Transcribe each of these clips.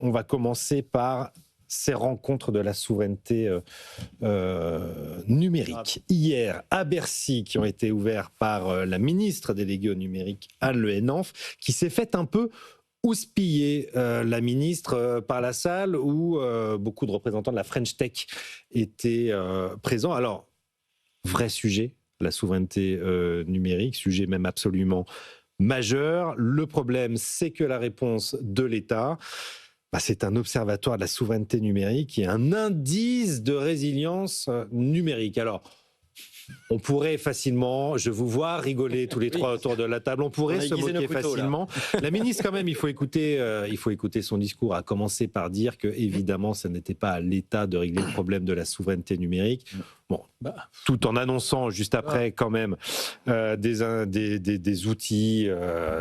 on va commencer par ces rencontres de la souveraineté numérique. Hier, à Bercy, qui ont été ouverts par la ministre déléguée au numérique, Anne Le Henanff, qui s'est fait un peu houspiller, la ministre, par la salle où beaucoup de représentants de la French Tech étaient présents. Alors, vrai sujet, la souveraineté numérique, sujet même absolument majeur. Le problème, c'est que la réponse de l'État, c'est un observatoire de la souveraineté numérique et un indice de résilience numérique. Alors, on pourrait facilement, je vous vois rigoler tous les trois autour de la table, on pourrait se moquer facilement. La ministre, quand même, il faut écouter son discours, à commencer par dire que, évidemment, ce n'était pas à l'État de régler le problème de la souveraineté numérique. Bon, tout en annonçant juste après, quand même, des outils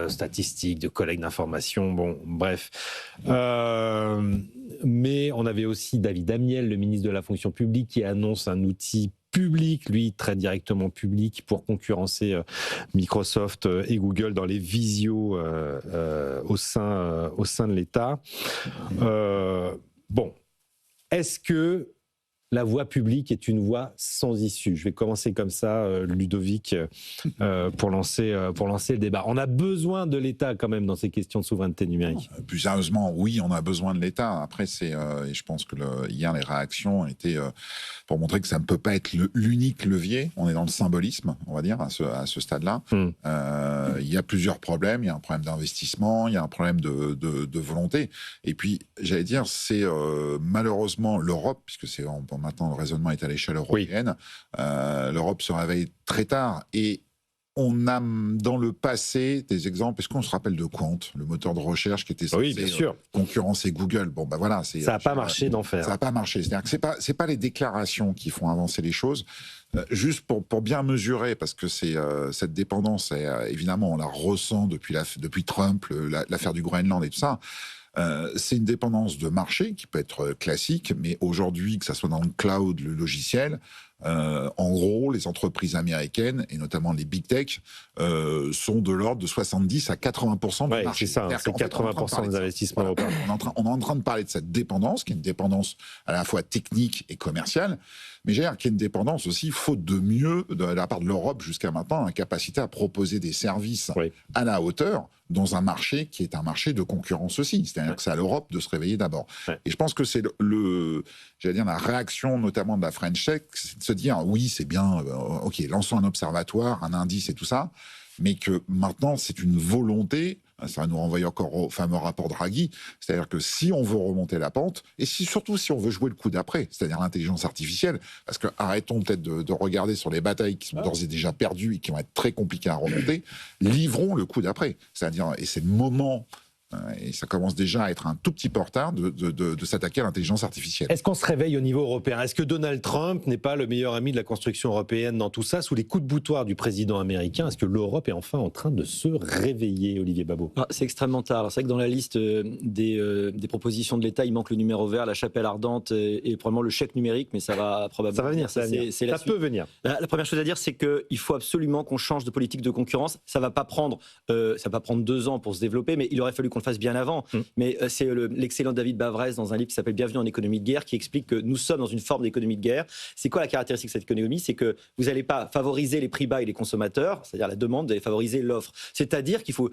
statistiques, de collecte d'informations, bon, bref. Mais on avait aussi David Amiel, le ministre de la fonction publique, qui annonce un outil public, lui, très directement public, pour concurrencer Microsoft et Google dans les visios au sein de l'État. Bon, est-ce que la voie publique est une voie sans issue? Je vais commencer comme ça, Ludovic, pour lancer le débat. On a besoin de l'État quand même dans ces questions de souveraineté numérique. Plus sérieusement, oui, on a besoin de l'État. Après, et je pense que hier, les réactions étaient pour montrer que ça ne peut pas être l'unique levier. On est dans le symbolisme, on va dire, à ce stade-là. Il y a plusieurs problèmes. Il y a un problème d'investissement, il y a un problème de volonté. Et puis, j'allais dire, c'est malheureusement l'Europe, puisque maintenant le raisonnement est à l'échelle européenne. Oui. L'Europe se réveille très tard et on a dans le passé des exemples. Est-ce qu'on se rappelle de Quant, le moteur de recherche qui était censé concurrencer Google? Bon, ben voilà, ça n'a pas marché d'enfer. Ça n'a pas marché. C'est-à-dire que c'est pas les déclarations qui font avancer les choses. Juste pour bien mesurer, parce que cette dépendance, évidemment, on la ressent depuis Trump, l'affaire du Groenland et tout ça. C'est une dépendance de marché qui peut être classique, mais aujourd'hui, que ça soit dans le cloud, le logiciel, en gros, les entreprises américaines, et notamment les big tech, sont de l'ordre de 70 à 80% du marché. C'est ça, c'est 80% des investissements européens. On est en train de parler de cette dépendance, qui est une dépendance à la fois technique et commerciale, mais j'ai l'air qu'il y a une dépendance aussi, faute de mieux, de la part de l'Europe jusqu'à maintenant, la capacité à proposer des services à la hauteur dans un marché qui est un marché de concurrence aussi. C'est-à-dire que c'est à l'Europe de se réveiller d'abord. Et je pense que c'est la réaction notamment de la French Tech, c'est de se dire, oui, c'est bien, ok, lançons un observatoire, un indice et tout ça, mais que maintenant, c'est une volonté. Ça va nous renvoyer encore au fameux rapport Draghi, c'est-à-dire que si on veut remonter la pente, et surtout si on veut jouer le coup d'après, c'est-à-dire l'intelligence artificielle, parce que arrêtons peut-être de regarder sur les batailles qui sont d'ores et déjà perdues et qui vont être très compliquées à remonter, livrons le coup d'après, c'est-à-dire, et c'est le moment, et ça commence déjà à être un tout petit peu en retard de s'attaquer à l'intelligence artificielle. Est-ce qu'on se réveille au niveau européen? Est-ce que Donald Trump n'est pas le meilleur ami de la construction européenne dans tout ça? Sous les coups de boutoir du président américain, est-ce que l'Europe est enfin en train de se réveiller, Olivier Babot? C'est extrêmement tard. Alors, c'est vrai que dans la liste des propositions de l'État, il manque le numéro vert, la chapelle ardente et probablement le chèque numérique, mais ça va probablement... Ça va venir, ça peut venir. La première chose à dire, c'est qu'il faut absolument qu'on change de politique de concurrence. Ça va pas prendre 2 ans pour se développer, mais il aurait fallu qu'on le fasse bien avant. Mais c'est l'excellent David Bavrez dans un livre qui s'appelle Bienvenue en économie de guerre, qui explique que nous sommes dans une forme d'économie de guerre. C'est quoi la caractéristique de cette économie? C'est que vous n'allez pas favoriser les prix bas et les consommateurs, c'est-à-dire la demande, vous allez favoriser l'offre. C'est-à-dire qu'il faut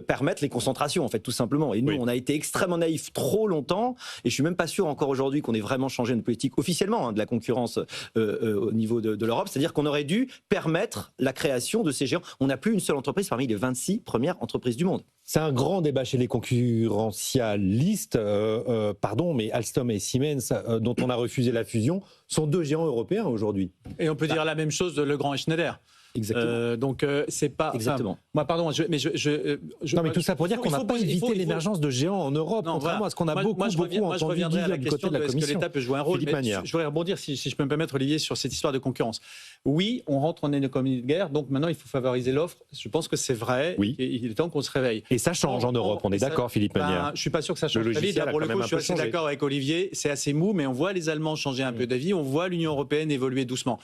permettre les concentrations, en fait, tout simplement. Et nous, on a été extrêmement naïfs trop longtemps, et je suis même pas sûr encore aujourd'hui qu'on ait vraiment changé notre politique officiellement de la concurrence au niveau de l'Europe. C'est-à-dire qu'on aurait dû permettre la création de ces géants. On n'a plus une seule entreprise parmi les 26 premières entreprises du monde. C'est un grand débat chez les concurrentialistes, mais Alstom et Siemens, dont on a refusé la fusion, sont 2 géants européens aujourd'hui. Et on peut dire la même chose de Legrand et Schneider. Exactement. Donc c'est pas. Exactement. Moi, pardon, mais tout ça pour dire qu'on n'a pas évité l'émergence de géants en Europe, contrairement à ce qu'on a beaucoup entendu à la question de est-ce que l'État peut jouer un rôle. Je voudrais rebondir, si je peux me permettre, Olivier, sur cette histoire de concurrence. Oui, on rentre en économie de guerre, donc maintenant il faut favoriser l'offre. Je pense que c'est vrai. Oui. Et il est temps qu'on se réveille. Et ça change en Europe. On est d'accord, Philippe Manière. Je suis pas sûr que ça change très vite. Pour le coup, je suis assez d'accord avec Olivier. C'est assez mou, mais on voit les Allemands changer un peu d'avis. On voit l'Union européenne évoluer doucement.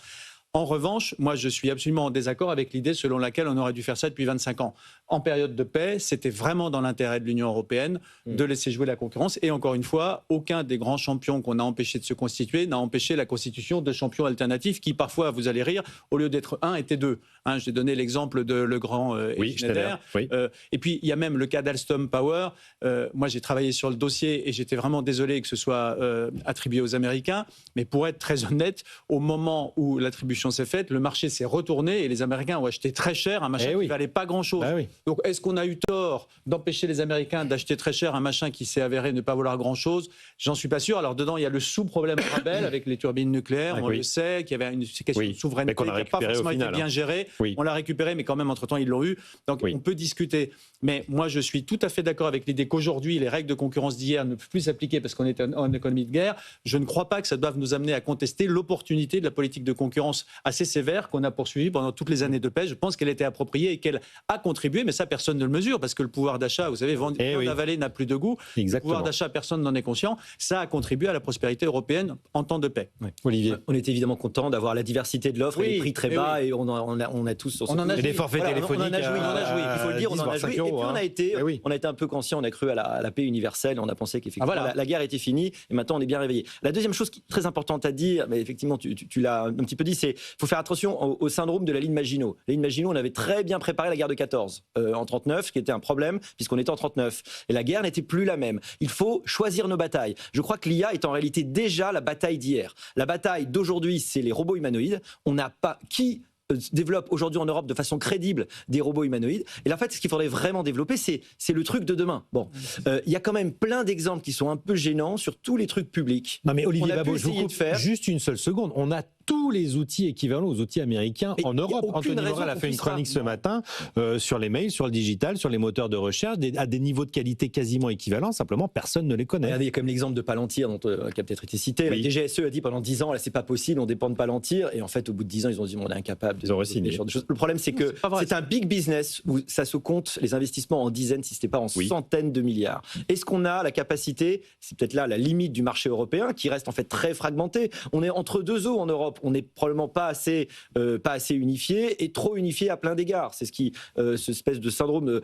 En revanche, moi, je suis absolument en désaccord avec l'idée selon laquelle on aurait dû faire ça depuis 25 ans. en période de paix, c'était vraiment dans l'intérêt de l'Union européenne de laisser jouer la concurrence. Et encore une fois, aucun des grands champions qu'on a empêché de se constituer n'a empêché la constitution de champions alternatifs qui, parfois, vous allez rire, au lieu d'être 1, étaient 2. J'ai donné l'exemple de Legrand et Schneider. Oui. Et puis, il y a même le cas d'Alstom Power. Moi, j'ai travaillé sur le dossier et j'étais vraiment désolé que ce soit attribué aux Américains. Mais pour être très honnête, au moment où l'attribution s'est faite, le marché s'est retourné et les Américains ont acheté très cher un machin qui ne valait pas grand-chose. Donc, est-ce qu'on a eu tort d'empêcher les Américains d'acheter très cher un machin qui s'est avéré ne pas valoir grand-chose? J'en suis pas sûr. Alors, dedans, il y a le sous-problème Arabelle avec les turbines nucléaires. On le sait, qu'il y avait une question de souveraineté qui n'a pas forcément été bien gérée. On l'a récupéré, mais quand même, entre-temps, ils l'ont eu. Donc, on peut discuter. Mais moi, je suis tout à fait d'accord avec l'idée qu'aujourd'hui, les règles de concurrence d'hier ne peuvent plus s'appliquer parce qu'on est en économie de guerre. Je ne crois pas que ça doive nous amener à contester l'opportunité de la politique de concurrence assez sévère qu'on a poursuivie pendant toutes les années de paix. Je pense qu'elle était appropriée et qu'elle a contribué, mais ça, personne ne le mesure parce que le pouvoir d'achat, vous savez, vendre avaler n'a plus de goût. Exactement. Le pouvoir d'achat, personne n'en est conscient. Ça a contribué à la prospérité européenne en temps de paix. Olivier, on est évidemment content d'avoir la diversité de l'offre et les prix très bas et on a tous... On en a joué. Les forfaits téléphoniques. On en a joué, il faut le dire, on en a joué. Et puis on a été un peu conscient, on a cru à la paix universelle, on a pensé qu'effectivement la guerre était finie et maintenant on est bien réveillé. La deuxième chose qui est très importante à dire, mais effectivement tu l'as un petit peu dit, c'est qu'il faut faire attention au syndrome de la ligne Maginot. La ligne Maginot, on avait très bien préparé la guerre de 14 en 39, ce qui était un problème puisqu'on était en 39. Et la guerre n'était plus la même. Il faut choisir nos batailles. Je crois que l'IA est en réalité déjà la bataille d'hier. La bataille d'aujourd'hui, c'est les robots humanoïdes. On n'a pas... Qui développe aujourd'hui en Europe de façon crédible des robots humanoïdes. Et là, en fait, ce qu'il faudrait vraiment développer, c'est le truc de demain. Bon, il y a quand même plein d'exemples qui sont un peu gênants sur tous les trucs publics. Non mais Olivier Babot, je vous coupe juste une seule seconde. On a tous les outils équivalents aux outils américains en Europe. Anthony Morel a fait une chronique ce matin sur les mails, sur le digital, sur les moteurs de recherche, à des niveaux de qualité quasiment équivalents. Simplement, personne ne les connaît. Regardez, il y a comme l'exemple de Palantir, qui a peut-être été cité. La DGSE a dit pendant 10 ans, là, c'est pas possible, on dépend de Palantir. Et en fait, au bout de 10 ans, ils ont dit, on est incapable de faire des choses. Le problème, c'est que c'est un big business où ça se compte, les investissements en dizaines, si ce n'est pas en centaines de milliards. Est-ce qu'on a la capacité, c'est peut-être là la limite du marché européen, qui reste en fait très fragmenté. On est entre deux eaux en Europe. On n'est probablement pas assez unifié et trop unifié à plein d'égards. C'est cette espèce de syndrome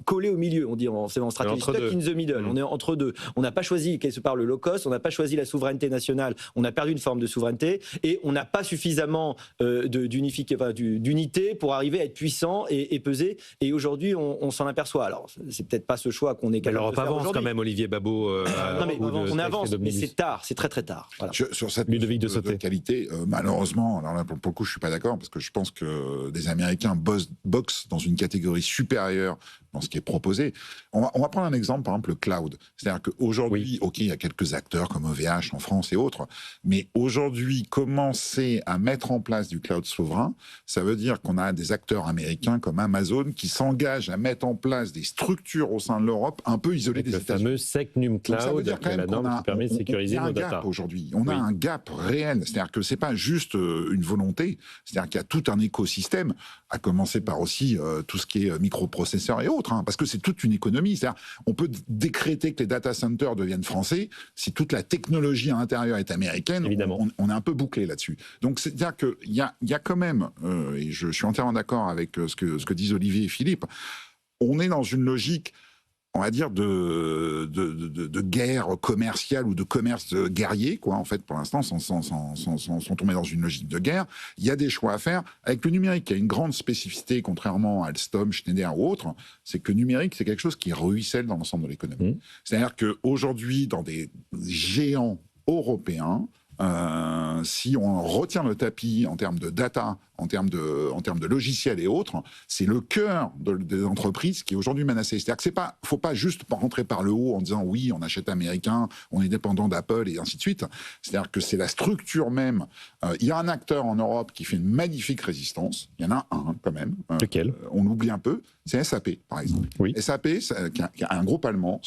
collé au milieu. On dit en stratégie stuck in the middle. On est entre deux. On n'a pas choisi, quelque part, le low cost. On n'a pas choisi la souveraineté nationale. On a perdu une forme de souveraineté et on n'a pas suffisamment d'unité pour arriver à être puissant et peser. Et aujourd'hui, on s'en aperçoit. Alors, c'est peut-être pas ce choix qu'on est capable de faire avance quand même, Olivier Babot. Non, mais on avance, mais c'est tard. C'est très très tard. Voilà. Sur cette de qualité, malheureusement, alors là, pour le coup, je suis pas d'accord parce que je pense que des Américains boxent dans une catégorie supérieure dans ce qui est proposé. On va prendre un exemple, par exemple, le cloud. C'est-à-dire qu'aujourd'hui, OK, il y a quelques acteurs comme OVH en France et autres, mais aujourd'hui, commencer à mettre en place du cloud souverain, ça veut dire qu'on a des acteurs américains comme Amazon qui s'engagent à mettre en place des structures au sein de l'Europe un peu isolées des États-Unis. Le fameux SecNum Cloud, qui est la norme qui permet de sécuriser nos data. Aujourd'hui, on a un gap réel. C'est-à-dire que c'est pas juste une volonté, c'est-à-dire qu'il y a tout un écosystème, à commencer par aussi tout ce qui est microprocesseurs et autres, parce que c'est toute une économie. C'est-à-dire, on peut décréter que les data centers deviennent français si toute la technologie à l'intérieur est américaine. Évidemment. On est un peu bouclé là-dessus. Donc, c'est-à-dire qu'il y a quand même, et je suis entièrement d'accord avec ce que disent Olivier et Philippe, on est dans une logique, on va dire, de guerre commerciale ou de commerce guerrier, quoi, en fait, pour l'instant, sans tomber dans une logique de guerre. Il y a des choix à faire. Avec le numérique, il y a une grande spécificité, contrairement à Alstom, Schneider ou autres, c'est que le numérique, c'est quelque chose qui ruisselle dans l'ensemble de l'économie. C'est-à-dire qu'aujourd'hui, dans des géants européens, si on retient le tapis en termes de data, en termes de logiciels et autres, c'est le cœur des entreprises qui est aujourd'hui menacé. C'est-à-dire que faut pas juste rentrer par le haut en disant oui, on achète américain, on est dépendant d'Apple et ainsi de suite. C'est-à-dire que c'est la structure même. Il y a un acteur en Europe qui fait une magnifique résistance. Il y en a un quand même. Lequel ? On l'oublie un peu. C'est SAP, par exemple. Oui. SAP, qui a un groupe allemand.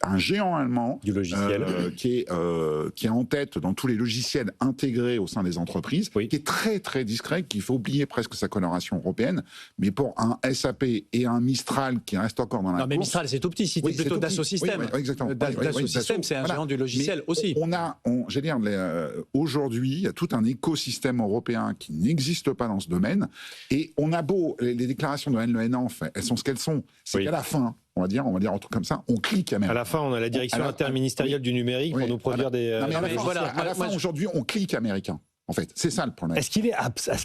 Un géant allemand. Du logiciel. Qui est en tête dans tous les logiciels intégrés au sein des entreprises, qui est très très discret, qu'il faut oublier presque sa coloration européenne, mais pour un SAP et un Mistral qui reste encore dans la course... Non, mais Mistral, c'est tout petit. C'était plutôt Dassault Systèmes. Oui, exactement. Dassault Systèmes, c'est un géant du logiciel aussi. J'allais dire, aujourd'hui, il y a tout un écosystème européen qui n'existe pas dans ce domaine. Et on a beau, les déclarations de Anne Le Henaf, elles sont ce qu'elles sont. C'est qu'à la fin, on va dire un truc comme ça, on clique américain. À la fin, on a la direction interministérielle du numérique pour nous produire des... Non, mais à la fin, aujourd'hui, on clique américain. En fait, c'est ça le problème. Est-ce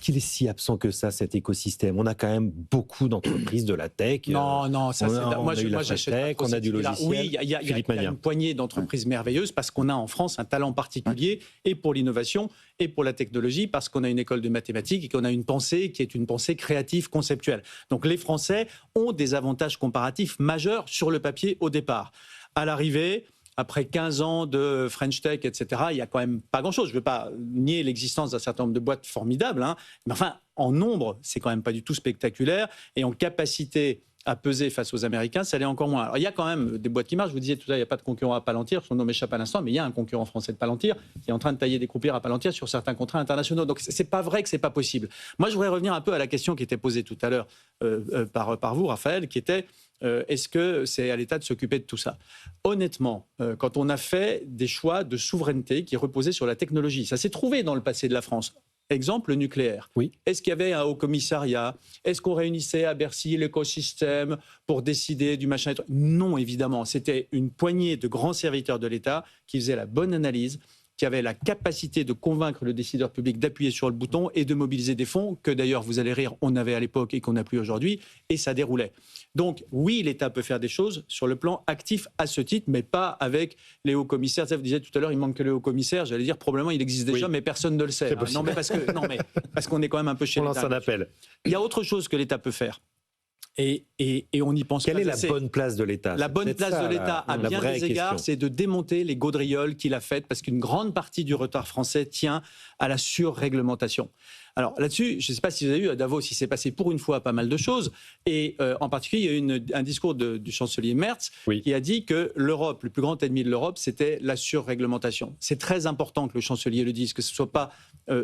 qu'il est si absent que ça, cet écosystème? On a quand même beaucoup d'entreprises de la tech. Non, ça c'est... Moi, j'achète pas on a du logiciel. Oui, il y a une poignée d'entreprises merveilleuses parce qu'on a en France un talent particulier et pour l'innovation et pour la technologie, parce qu'on a une école de mathématiques et qu'on a une pensée qui est une pensée créative, conceptuelle. Donc les Français ont des avantages comparatifs majeurs sur le papier au départ. À l'arrivée... Après 15 ans de French Tech, etc., il n'y a quand même pas grand-chose. Je ne veux pas nier l'existence d'un certain nombre de boîtes formidables, mais enfin, en nombre, c'est quand même pas du tout spectaculaire. Et en capacité à peser face aux Américains, ça l'est encore moins. Alors, il y a quand même des boîtes qui marchent. Je vous disais tout à l'heure, il n'y a pas de concurrent à Palantir. Son nom m'échappe à l'instant, mais il y a un concurrent français de Palantir qui est en train de tailler des croupières à Palantir sur certains contrats internationaux. Donc, ce n'est pas vrai que ce n'est pas possible. Moi, je voudrais revenir un peu à la question qui était posée tout à l'heure par vous, Raphaël, qui était... est-ce que c'est à l'État de s'occuper de tout ça? Honnêtement, quand on a fait des choix de souveraineté qui reposaient sur la technologie, ça s'est trouvé dans le passé de la France. Exemple, le nucléaire. Oui. Est-ce qu'il y avait un haut commissariat? Est-ce qu'on réunissait à Bercy l'écosystème pour décider du machin? Non, évidemment. C'était une poignée de grands serviteurs de l'État qui faisaient la bonne analyse, qui avait la capacité de convaincre le décideur public d'appuyer sur le bouton et de mobiliser des fonds que d'ailleurs, vous allez rire, on avait à l'époque et qu'on n'a plus aujourd'hui, et ça déroulait. Donc oui, l'État peut faire des choses sur le plan actif à ce titre, mais pas avec les hauts commissaires. Vous disiez tout à l'heure, il manque que les hauts commissaires. J'allais dire probablement il existe déjà, mais personne ne le sait. Non, mais parce qu'on est quand même un peu chez l'État. On lance un appel. Il y a autre chose que l'État peut faire. Et on y pense. Quelle est la bonne place de l'État? La bonne place de l'État, à bien des égards, c'est de démonter les gaudrioles qu'il a faites, parce qu'une grande partie du retard français tient à la surréglementation. Alors là-dessus, je ne sais pas si vous avez vu à Davos, il s'est passé pour une fois pas mal de choses. Et en particulier, il y a eu un discours du chancelier Merz qui a dit que l'Europe, le plus grand ennemi de l'Europe, c'était la surréglementation. C'est très important que le chancelier le dise, que ce ne soit pas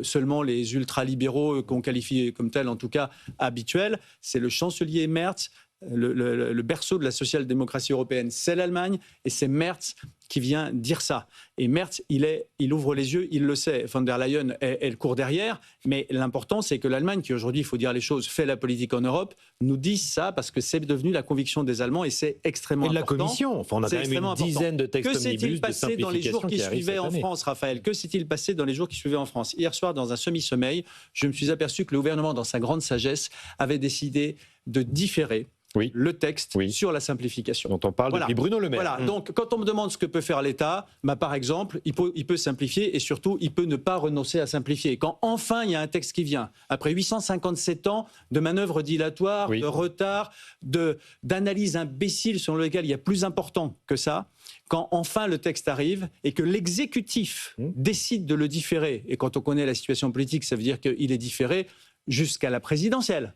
seulement les ultralibéraux qu'on qualifie comme tels, en tout cas habituels. C'est le chancelier Merz. Le berceau de la social-démocratie européenne, c'est l'Allemagne, et c'est Merz qui vient dire ça. Et Merz, il ouvre les yeux, il le sait. Von der Leyen, elle court derrière, mais l'important, c'est que l'Allemagne, qui aujourd'hui, il faut dire les choses, fait la politique en Europe, nous dise ça, parce que c'est devenu la conviction des Allemands, et c'est extrêmement important. Et de la Commission, enfin, on a quand même une dizaine de textes omnibus de simplification dans les jours qui suivaient en France, Raphaël? Que s'est-il passé dans les jours qui suivaient en France? Hier soir, dans un semi-sommeil, je me suis aperçu que le gouvernement, dans sa grande sagesse, avait décidé de différer le texte sur la simplification. Dont on parle depuis Bruno Le Maire. Voilà. Donc, quand on me demande ce que peut faire l'État, par exemple, il peut simplifier et surtout, il peut ne pas renoncer à simplifier. Quand enfin, il y a un texte qui vient, après 857 ans de manœuvres dilatoires, de retard, d'analyses imbéciles sur lesquelles il y a plus important que ça, quand enfin le texte arrive et que l'exécutif décide de le différer, et quand on connaît la situation politique, ça veut dire qu'il est différé jusqu'à la présidentielle.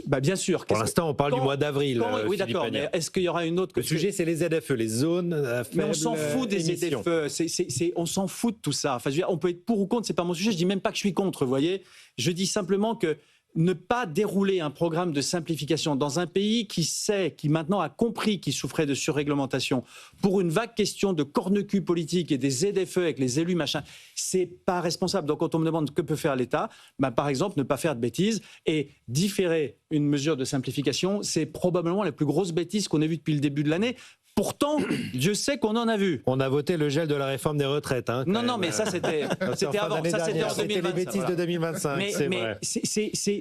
Bien sûr. Pour l'instant, on parle du mois d'avril. Oui, d'accord, mais est-ce qu'il y aura une autre... Le sujet, c'est les ZFE, les zones à faible Mais on s'en fout des ZFE, on s'en fout de tout ça. Enfin, je veux dire, on peut être pour ou contre, c'est pas mon sujet, je dis même pas que je suis contre, vous voyez. Je dis simplement que ne pas dérouler un programme de simplification dans un pays qui maintenant a compris qu'il souffrait de surréglementation pour une vague question de corne-cul politique et des ZFE avec les élus, machin, c'est pas responsable. Donc quand on me demande que peut faire l'État, par exemple, ne pas faire de bêtises et différer une mesure de simplification, c'est probablement la plus grosse bêtise qu'on ait vue depuis le début de l'année. Pourtant, Dieu sait qu'on en a vu. On a voté le gel de la réforme des retraites. Non, mais ça, c'était avant. Ça, c'était en 2025. C'était les bêtises de 2025, mais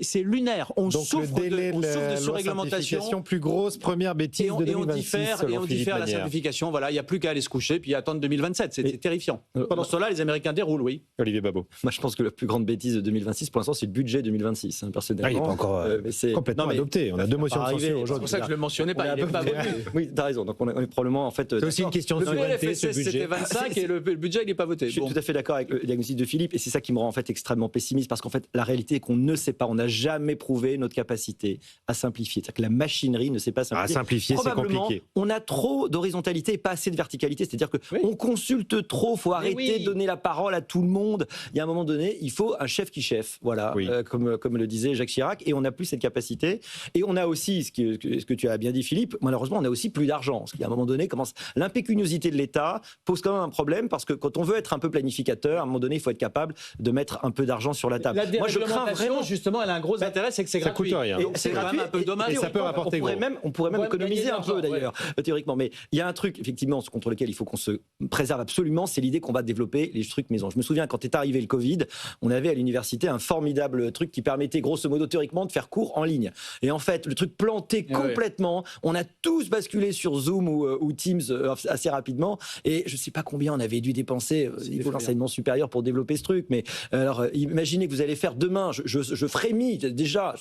c'est lunaire. On souffre de surréglementation. Plus grosse première bêtise de 2026. Et on diffère la simplification. Voilà, il n'y a plus qu'à aller se coucher puis attendre 2027. C'est terrifiant. Pendant ce temps-là, les Américains déroulent, oui. Olivier Babot. Moi, je pense que la plus grande bêtise de 2026, pour l'instant, c'est le budget 2026. Personnellement. Il n'est pas encore complètement adopté. On a 2 motions de censure aujourd'hui. C'est pour ça que je le mentionnais pas. Il n'est pas voté. Oui, tu as raison. Donc on probablement en fait. C'est aussi une question de souveraineté, ce budget. C'était 25 et le budget il n'est pas voté. Je suis tout à fait d'accord avec le diagnostic de Philippe et c'est ça qui me rend en fait extrêmement pessimiste parce qu'en fait la réalité est qu'on ne sait pas, on n'a jamais prouvé notre capacité à simplifier. C'est-à-dire que la machinerie ne sait pas simplifier. À simplifier, c'est compliqué. On a trop d'horizontalité et pas assez de verticalité. C'est-à-dire qu'on consulte trop, il faut arrêter de donner la parole à tout le monde. Il y a un moment donné, il faut un chef qui chef, voilà, comme le disait Jacques Chirac, et on n'a plus cette capacité. Et on a aussi, ce que tu as bien dit Philippe, malheureusement on a aussi plus d'argent. Parce qu'à un moment donné, l'impécuniosité de l'État pose quand même un problème parce que quand on veut être un peu planificateur, à un moment donné, il faut être capable de mettre un peu d'argent sur la table. La déréglementation, justement, elle a un gros intérêt, c'est que c'est gratuit. Ça coûte rien. C'est quand même un peu dommage. Et ça peut rapporter gros. On pourrait même économiser un peu d'ailleurs, théoriquement. Mais il y a un truc, effectivement, contre lequel il faut qu'on se préserve absolument, c'est l'idée qu'on va développer les trucs maison. Je me souviens, quand est arrivé le Covid, on avait à l'université un formidable truc qui permettait, grosso modo, théoriquement, de faire cours en ligne. Et en fait, le truc planté complètement. On a tous basculé sur Zoom ou Teams assez rapidement. Et je ne sais pas combien on avait dû dépenser au niveau de l'enseignement supérieur pour développer ce truc. Mais alors, imaginez que vous allez faire demain. Je frémis déjà.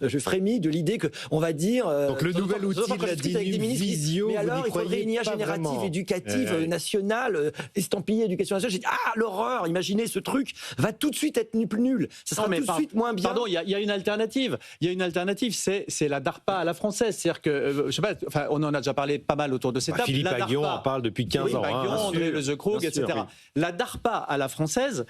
Je frémis de l'idée qu'on va dire. Donc le nouvel outil de la visio. Mais alors, il faudrait une IA générative, éducative, nationale, estampillée éducation nationale. J'ai dit, l'horreur, imaginez ce truc va tout de suite être plus nul. Ça sera tout de suite moins bien. Pardon, il y a une alternative. Il y a une alternative, c'est la DARPA à la française. C'est-à-dire que, je sais pas, enfin, on en a déjà parlé pas mal autour de cette table. Philippe Aghion en parle depuis 15 ans. André Lezecroug, etc. La DARPA à la française,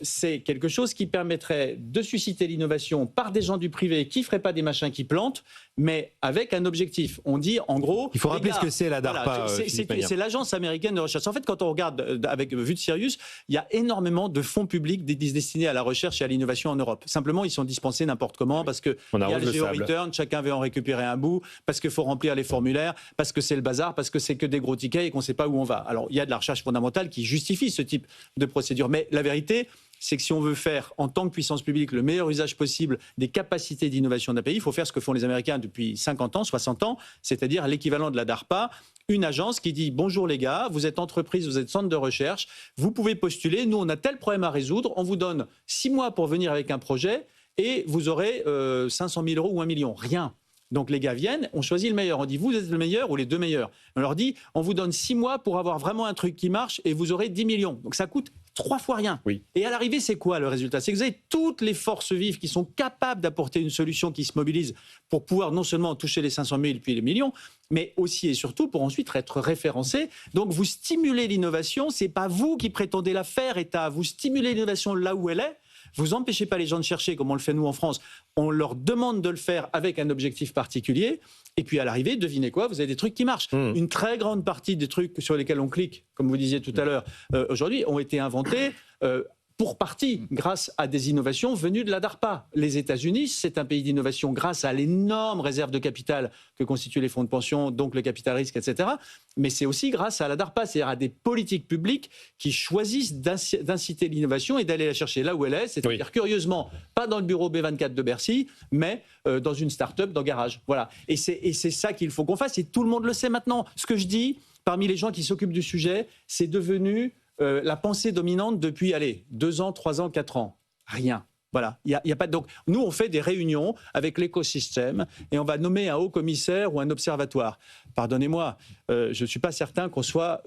c'est quelque chose qui permettrait de susciter l'innovation par des gens du privé qui ne feraient pas des machins qui plantent, mais avec un objectif. On dit, en gros... Il faut rappeler ce que c'est la DARPA. Voilà, c'est l'agence américaine de recherche. En fait, quand on regarde avec vue de Sirius, il y a énormément de fonds publics destinés à la recherche et à l'innovation en Europe. Simplement, ils sont dispensés n'importe comment parce qu'il y a le géo-return, chacun veut en récupérer un bout, parce qu'il faut remplir les formulaires, parce que c'est le bazar, parce que c'est que des gros tickets et qu'on ne sait pas où on va. Alors, il y a de la recherche fondamentale qui justifie ce type de procédure. Mais la vérité, c'est que si on veut faire, en tant que puissance publique, le meilleur usage possible des capacités d'innovation d'un pays, il faut faire ce que font les Américains depuis 50 ans, 60 ans, c'est-à-dire l'équivalent de la DARPA, une agence qui dit « Bonjour les gars, vous êtes entreprise, vous êtes centre de recherche, vous pouvez postuler, nous on a tel problème à résoudre, on vous donne 6 mois pour venir avec un projet et vous aurez 500 000 € ou 1 million. » Rien. Donc les gars viennent, on choisit le meilleur. On dit, vous êtes le meilleur ou les deux meilleurs. On leur dit, on vous donne 6 mois pour avoir vraiment un truc qui marche et vous aurez 10 millions. Donc ça coûte 3 fois rien. Oui. Et à l'arrivée, c'est quoi le résultat? C'est que vous avez toutes les forces vives qui sont capables d'apporter une solution qui se mobilise pour pouvoir non seulement toucher les 500 000 puis les millions, mais aussi et surtout pour ensuite être référencés. Donc vous stimulez l'innovation, c'est pas vous qui prétendez la faire, État. Vous stimulez l'innovation là où elle est. Vous empêchez pas les gens de chercher comme on le fait nous en France. On leur demande de le faire avec un objectif particulier. Et puis à l'arrivée, devinez quoi, vous avez des trucs qui marchent. Une très grande partie des trucs sur lesquels on clique, comme vous disiez tout à l'heure, aujourd'hui, ont été inventés pour partie grâce à des innovations venues de la DARPA. Les États-Unis, c'est un pays d'innovation grâce à l'énorme réserve de capital que constituent les fonds de pension, donc le capital risque, etc. Mais c'est aussi grâce à la DARPA, c'est-à-dire à des politiques publiques qui choisissent d'inciter l'innovation et d'aller la chercher là où elle est, c'est-à-dire curieusement, pas dans le bureau B24 de Bercy, mais dans une start-up, dans Garage. Voilà. Et c'est ça qu'il faut qu'on fasse, et tout le monde le sait maintenant. Ce que je dis, parmi les gens qui s'occupent du sujet, c'est devenu la pensée dominante depuis, 2 ans, 3 ans, 4 ans. Rien. Voilà. Y a pas, donc, nous, on fait des réunions avec l'écosystème et on va nommer un haut commissaire ou un observatoire. Pardonnez-moi, je ne suis pas certain qu'on soit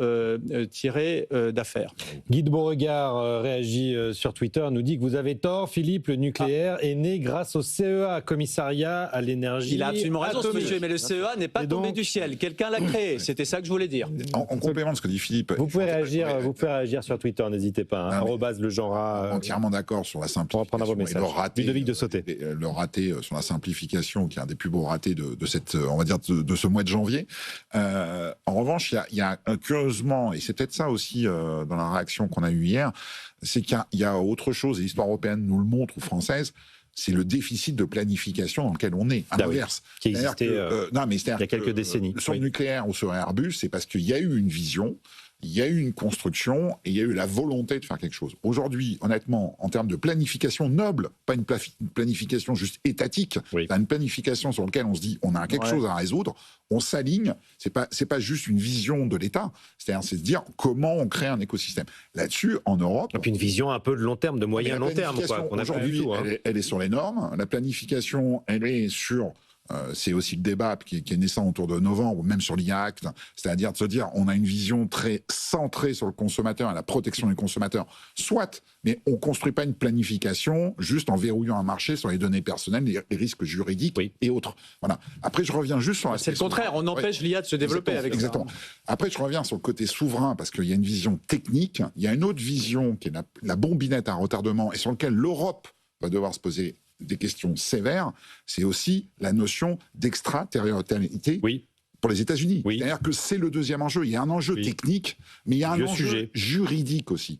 tiré d'affaire. Guy de Beauregard réagit sur Twitter, nous dit que vous avez tort, Philippe, le nucléaire est né grâce au CEA, Commissariat à l'énergie. Il a absolument raison, ce monsieur, mais le CEA n'est pas tombé du ciel. Quelqu'un l'a créé, c'était ça que je voulais dire. En complément de ce que dit Philippe... Vous pouvez réagir sur Twitter, n'hésitez pas. Arrobase le genre. Entièrement d'accord sur la simplification. Et Ludovic de Sauté. Le raté sur la simplification, qui est un des plus beaux ratés de cette, on va dire, de ce mois de janvier. En revanche, il y a curieusement, et c'est peut-être ça aussi dans la réaction qu'on a eue hier, c'est qu'il y a autre chose, et l'histoire européenne nous le montre, ou française, c'est le déficit de planification dans lequel on est, à l'inverse. Qui existait il y a quelques décennies. Sur le nucléaire ou sur Airbus, c'est parce qu'il y a eu une vision, il y a eu une construction et il y a eu la volonté de faire quelque chose. Aujourd'hui, honnêtement, en termes de planification noble, pas une planification juste étatique, une planification sur laquelle on se dit on a quelque chose à résoudre, on s'aligne, c'est pas juste une vision de l'État, c'est de dire comment on crée un écosystème. Là-dessus, en Europe... Et puis une vision un peu de long terme, de moyen long terme. Aujourd'hui, elle est sur les normes, la planification, elle est sur c'est aussi le débat qui est naissant autour de novembre, même sur l'IA Act, c'est-à-dire de se dire on a une vision très centrée sur le consommateur et la protection du consommateur, soit, mais on ne construit pas une planification juste en verrouillant un marché sur les données personnelles, les risques juridiques et autres. Voilà. Après, je reviens juste sur c'est le contraire, on empêche l'IA de se développer avec ça. Exactement. Après, je reviens sur le côté souverain, parce qu'il y a une vision technique, il y a une autre vision qui est la bombinette à retardement, et sur laquelle l'Europe va devoir se poser des questions sévères, c'est aussi la notion d'extraterritorialité pour les États-Unis. C'est-à-dire que c'est le deuxième enjeu. Il y a un enjeu technique, mais il y a un enjeu juridique aussi.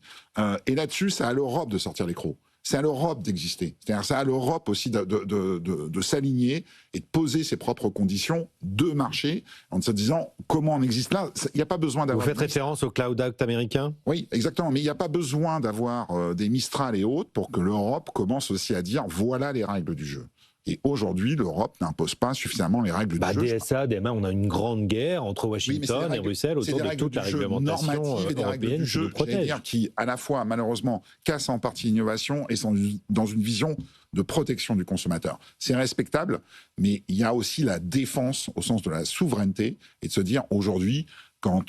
Et là-dessus, c'est à l'Europe de sortir les crocs. C'est à l'Europe d'exister. C'est-à-dire c'est à l'Europe aussi de s'aligner et de poser ses propres conditions de marché en se disant comment on existe là. Il n'y a pas besoin d'avoir... Vous faites référence au Cloud Act américain ? Oui, exactement. Mais il n'y a pas besoin d'avoir des Mistral et autres pour que l'Europe commence aussi à dire voilà les règles du jeu. Et aujourd'hui, l'Europe n'impose pas suffisamment les règles du jeu. DSA, DMA, on a une grande guerre entre Washington et Bruxelles autour de toute la réglementation européenne qui nous protège. Qui, à la fois, malheureusement, casse en partie l'innovation et sont dans une vision de protection du consommateur. C'est respectable, mais il y a aussi la défense au sens de la souveraineté et de se dire aujourd'hui, quand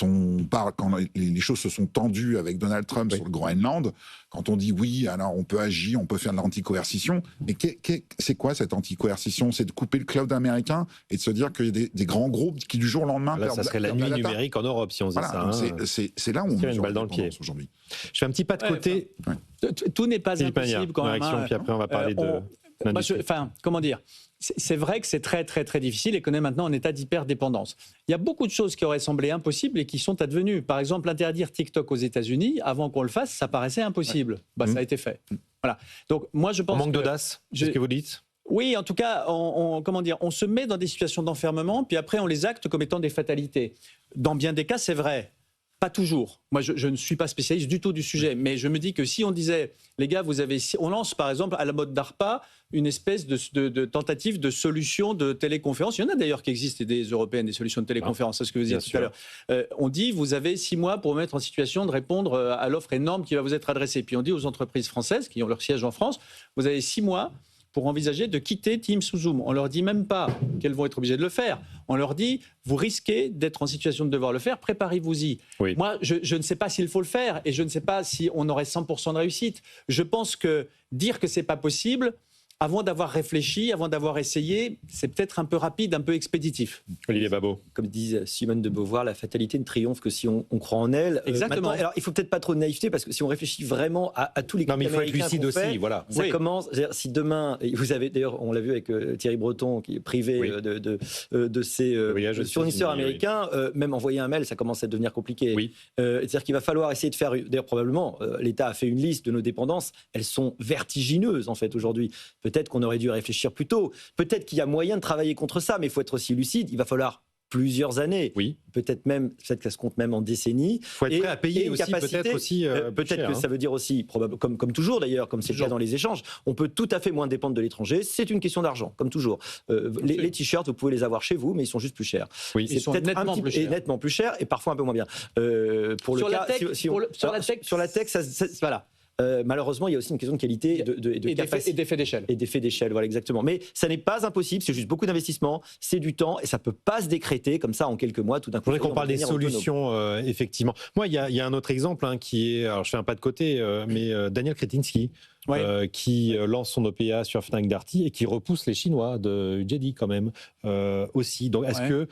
les choses se sont tendues avec Donald Trump sur le Groenland, quand on dit oui, alors on peut agir, on peut faire de l'anticoercition, mais c'est quoi cette anticoercition ? C'est de couper le cloud américain et de se dire qu'il y a des grands groupes qui du jour au lendemain... Là, ça serait la nuit numérique en Europe si on faisait ça. C'est là où on tire une balle dans le pied aujourd'hui. Je fais un petit pas de côté. Tout n'est pas impossible quand même. Puis après, on va parler de... comment dire ? C'est vrai que c'est très, très, très difficile et qu'on est maintenant en état d'hyperdépendance. Il y a beaucoup de choses qui auraient semblé impossibles et qui sont advenues. Par exemple, interdire TikTok aux États-Unis, avant qu'on le fasse, ça paraissait impossible. Ça a été fait. Voilà. Donc, moi, je pense on manque d'audace, c'est ce que vous dites ? Oui, en tout cas, on se met dans des situations d'enfermement, puis après, on les acte comme étant des fatalités. Dans bien des cas, c'est vrai. Pas toujours. Moi, je ne suis pas spécialiste du tout du sujet, mais je me dis que si on disait, les gars, on lance par exemple à la mode DARPA une espèce de tentative de solution de téléconférence. Il y en a d'ailleurs qui existent, des européennes, des solutions de téléconférence, c'est ce que vous disiez tout à l'heure. On dit, vous avez 6 mois pour vous mettre en situation de répondre à l'offre énorme qui va vous être adressée. Puis on dit aux entreprises françaises qui ont leur siège en France, vous avez 6 mois pour envisager de quitter Teams ou Zoom. On leur dit même pas qu'elles vont être obligées de le faire. On leur dit, vous risquez d'être en situation de devoir le faire, préparez-vous-y. Moi, je ne sais pas s'il faut le faire et je ne sais pas si on aurait 100% de réussite. Je pense que dire que c'est pas possible, avant d'avoir réfléchi, avant d'avoir essayé, c'est peut-être un peu rapide, un peu expéditif. Olivier Babot. Comme dit Simone de Beauvoir, la fatalité ne triomphe que si on croit en elle. Exactement. Alors, il ne faut peut-être pas trop de naïveté, parce que si on réfléchit vraiment à tous les cas américains, il faut être lucide aussi, voilà. Ça commence, si demain, vous avez d'ailleurs, on l'a vu avec Thierry Breton, qui est privé de ses fournisseurs américains, même envoyer un mail, ça commence à devenir compliqué. C'est-à-dire qu'il va falloir essayer de faire, d'ailleurs probablement, l'État a fait une liste de nos dépendances, elles sont vertigineuses en fait aujourd'hui. Peut-être qu'on aurait dû réfléchir plus tôt. Peut-être qu'il y a moyen de travailler contre ça, mais il faut être aussi lucide. Il va falloir plusieurs années. Peut-être que ça se compte même en décennies. Il faut être prêt à payer aussi, peut-être aussi. Peut-être que ça veut dire aussi, comme toujours d'ailleurs, comme c'est le cas dans les échanges, on peut tout à fait moins dépendre de l'étranger. C'est une question d'argent, comme toujours. Les t-shirts, vous pouvez les avoir chez vous, mais ils sont juste plus chers. Ils sont nettement plus chers et parfois un peu moins bien. Sur la tech, voilà. Malheureusement, il y a aussi une question de qualité et d'effet d'échelle. Et d'effet d'échelle, voilà, exactement. Mais ça n'est pas impossible, c'est juste beaucoup d'investissement, c'est du temps, et ça ne peut pas se décréter comme ça en quelques mois, tout d'un coup. Je voudrais qu'on parle des solutions, effectivement. Moi, il y a un autre exemple qui est, alors je fais un pas de côté, mais Daniel Kretinsky, qui lance son OPA sur Fnac Darty et qui repousse les Chinois de Jedi quand même aussi. Donc est-ce que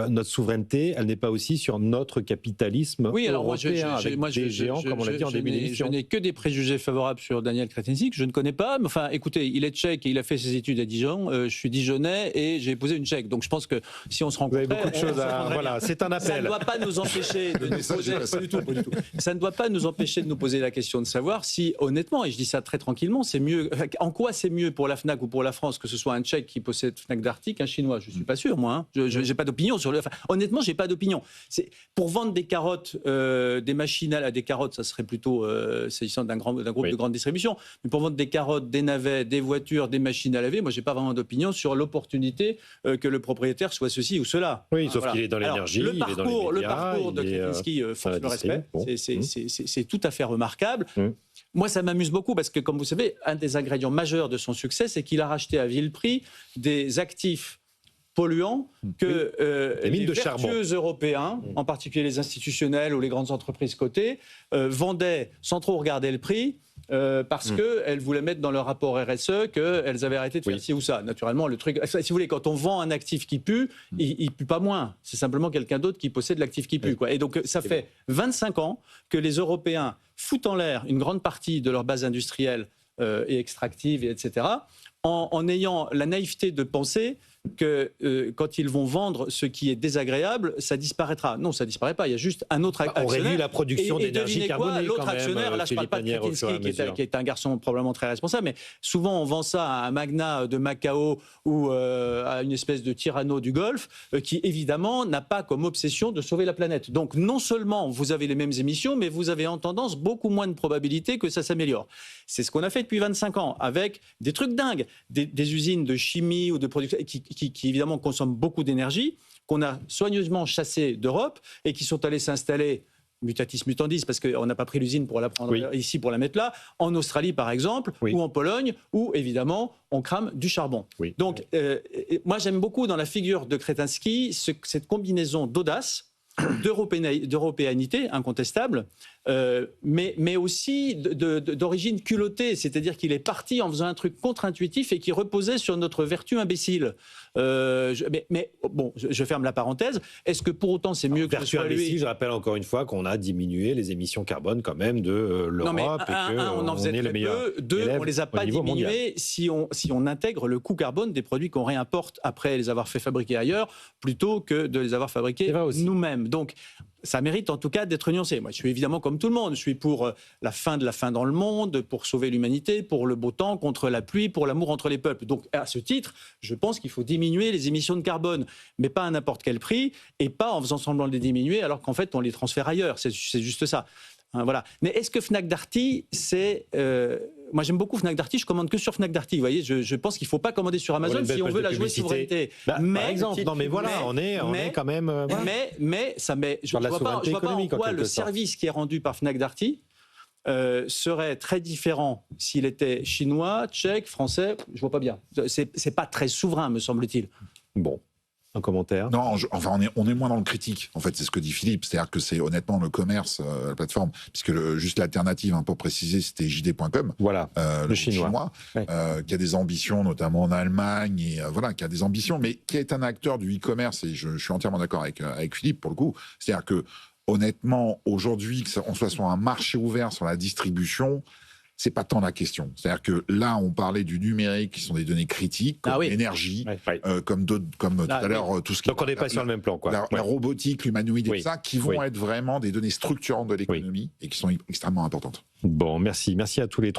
notre souveraineté, elle n'est pas aussi sur notre capitalisme européen avec des géants, comme on l'a dit en début d'émission? Je n'ai que des préjugés favorables sur Daniel Kretinsky, que je ne connais pas. Mais enfin, écoutez, il est tchèque et il a fait ses études à Dijon. Je suis dijonnais et j'ai épousé une tchèque. Donc je pense que si on se rencontrait... Vous avez beaucoup de choses à... Voilà, c'est un appel. Ça ne doit pas nous empêcher de nous poser... Pas du tout. Ça ne doit pas nous empêcher de nous poser la question de savoir si, honnêtement, et je dis ça très tranquillement, c'est mieux. En quoi c'est mieux pour la Fnac ou pour la France que ce soit un Tchèque qui possède Fnac Darty qu'un Chinois? Je suis pas sûr, moi. Je n'ai pas d'opinion sur le. Enfin, honnêtement, j'ai pas d'opinion. C'est pour vendre des carottes, des machines à des carottes, ça serait plutôt s'agissant d'un groupe de grande distribution. Mais pour vendre des carottes, des navets, des voitures, des machines à laver, moi, j'ai pas vraiment d'opinion sur l'opportunité que le propriétaire soit ceci ou cela. Oui, sauf qu'il est dans l'énergie, il est dans les médias, le parcours de Kretinsky force le respect. C'est tout à fait remarquable. Moi, ça m'amuse beaucoup parce que, comme vous savez, un des ingrédients majeurs de son succès, c'est qu'il a racheté à vil prix des actifs polluants que mines les de charbon vertueux européens, en particulier les institutionnels ou les grandes entreprises cotées, vendaient sans trop regarder le prix. Parce qu'elles voulaient mettre dans leur rapport RSE qu'elles avaient arrêté de faire ci ou ça. Naturellement, le truc, si vous voulez, quand on vend un actif qui pue, il pue pas moins. C'est simplement quelqu'un d'autre qui possède l'actif qui pue. Quoi. Et donc, ça fait 25 ans que les Européens foutent en l'air une grande partie de leur base industrielle et extractive, etc., en ayant la naïveté de penser que quand ils vont vendre ce qui est désagréable, ça disparaîtra. Non, ça disparaît pas. Il y a juste un autre actionnaire. On réduit la production d'énergie carbonée. L'autre actionnaire, là je ne parle pas de Kretinsky, qui est un garçon probablement très responsable, mais souvent on vend ça à un magnat de Macao ou à une espèce de tyranno du Golfe qui évidemment n'a pas comme obsession de sauver la planète. Donc non seulement vous avez les mêmes émissions, mais vous avez en tendance beaucoup moins de probabilité que ça s'améliore. C'est ce qu'on a fait depuis 25 ans avec des trucs dingues, des usines de chimie ou de production qui évidemment consomment beaucoup d'énergie, qu'on a soigneusement chassées d'Europe et qui sont allées s'installer, mutatis mutandis, parce qu'on n'a pas pris l'usine pour la prendre ici, pour la mettre là, en Australie par exemple, ou en Pologne, où évidemment on crame du charbon. Donc moi j'aime beaucoup dans la figure de Kretinsky cette combinaison d'audace, d'européanité incontestable, mais aussi d'origine culottée, c'est-à-dire qu'il est parti en faisant un truc contre-intuitif et qui reposait sur notre vertu imbécile. Mais bon, je ferme la parenthèse. Est-ce que pour autant c'est mieux que ce soit lui ? Je rappelle encore une fois qu'on a diminué les émissions carbone quand même de l'Europe et on en faisait très peu. Deux, on les a pas diminuées si on intègre le coût carbone des produits qu'on réimporte après les avoir fait fabriquer ailleurs, plutôt que de les avoir fabriqués nous-mêmes. Donc ça mérite en tout cas d'être nuancé. Moi, je suis évidemment comme tout le monde. Je suis pour la fin de la faim dans le monde, pour sauver l'humanité, pour le beau temps, contre la pluie, pour l'amour entre les peuples. Donc, à ce titre, je pense qu'il faut diminuer les émissions de carbone, mais pas à n'importe quel prix, et pas en faisant semblant de les diminuer alors qu'en fait, on les transfère ailleurs. C'est juste ça. Voilà. Mais est-ce que Fnac Darty, c'est... Moi, j'aime beaucoup Fnac Darty, je commande que sur Fnac Darty. Vous voyez, je pense qu'il ne faut pas commander sur Amazon si on veut la jouer souveraineté. Mais, par exemple, non, mais voilà, on est quand même... Voilà. Mais ça met... Je ne vois pas en quoi le service qui est rendu par Fnac Darty serait très différent s'il était chinois, tchèque, français. Je ne vois pas bien. Ce n'est pas très souverain, me semble-t-il. Bon. Un commentaire? Non, enfin, on est moins dans le critique. En fait, c'est ce que dit Philippe. C'est-à-dire que c'est honnêtement le commerce, la plateforme, puisque juste l'alternative, pour préciser, c'était JD.com. Voilà, le chinois, qui a des ambitions, notamment en Allemagne, et voilà, qui a des ambitions, mais qui est un acteur du e-commerce. Et je suis entièrement d'accord avec Philippe pour le coup. C'est-à-dire que honnêtement, aujourd'hui, qu'on soit sur un marché ouvert sur la distribution, c'est pas tant la question. C'est-à-dire que là, on parlait du numérique, qui sont des données critiques, comme l'énergie, comme tout à l'heure, tout ce qui... Donc on n'est pas sur le même plan, quoi. La robotique, l'humanoïde et tout ça, qui vont être vraiment des données structurantes de l'économie et qui sont extrêmement importantes. Bon, merci à tous les trois.